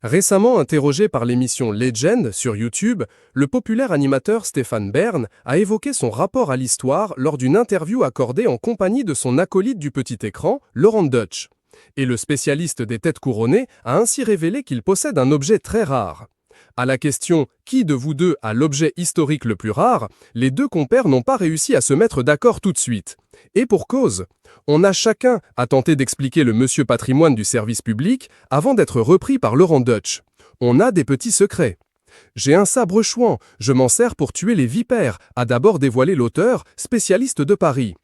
Récemment interrogé par l'émission Legend sur YouTube, le populaire animateur Stéphane Bern a évoqué son rapport à l'histoire lors d'une interview accordée en compagnie de son acolyte du petit écran, Laurent Deutsch. Et le spécialiste des têtes couronnées a ainsi révélé qu'il possède un objet très rare. À la question « Qui de vous deux a l'objet historique le plus rare ?», les deux compères n'ont pas réussi à se mettre d'accord tout de suite. Et pour cause, on a chacun à tenter d'expliquer le monsieur patrimoine du service public avant d'être repris par Laurent Deutsch. On a des petits secrets. J'ai un sabre chouan, je m'en sers pour tuer les vipères, a d'abord dévoilé l'auteur, spécialiste de Paris.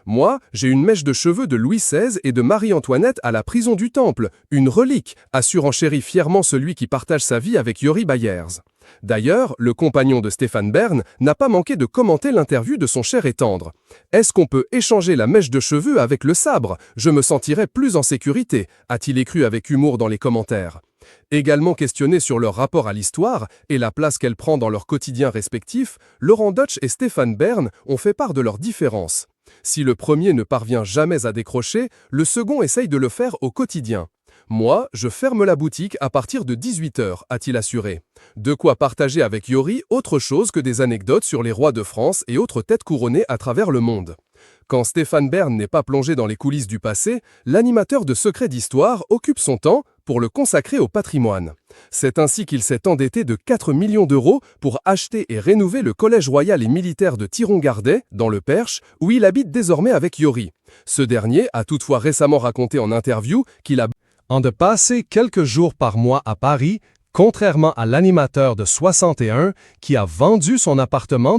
Moi, j'ai une mèche de cheveux de Louis XVI et de Marie-Antoinette à la prison du Temple, une relique, a surenchéri fièrement celui qui partage sa vie avec Yori Bayers. D'ailleurs, le compagnon de Stéphane Bern n'a pas manqué de commenter l'interview de son cher et tendre. Est-ce qu'on peut échanger la mèche de cheveux avec le sabre ? Je me sentirais plus en sécurité, a-t-il écrit avec humour dans les commentaires. Également questionné sur leur rapport à l'histoire et la place qu'elle prend dans leur quotidien respectif, Laurent Deutsch et Stéphane Bern ont fait part de leurs différences. Si le premier ne parvient jamais à décrocher, le second essaye de le faire au quotidien. Moi, je ferme la boutique à partir de 18h, a-t-il assuré. De quoi partager avec Yori autre chose que des anecdotes sur les rois de France et autres têtes couronnées à travers le monde. Quand Stéphane Bern n'est pas plongé dans les coulisses du passé, l'animateur de Secrets d'Histoire occupe son temps pour le consacrer au patrimoine. C'est ainsi qu'il s'est endetté de 4 millions d'euros pour acheter et rénover le Collège royal et militaire de Thiron-Gardet, dans le Perche, où il habite désormais avec Yori. Ce dernier a toutefois récemment raconté en interview qu'il a de passer quelques jours par mois à Paris, contrairement à l'animateur de 61 qui a vendu son appartement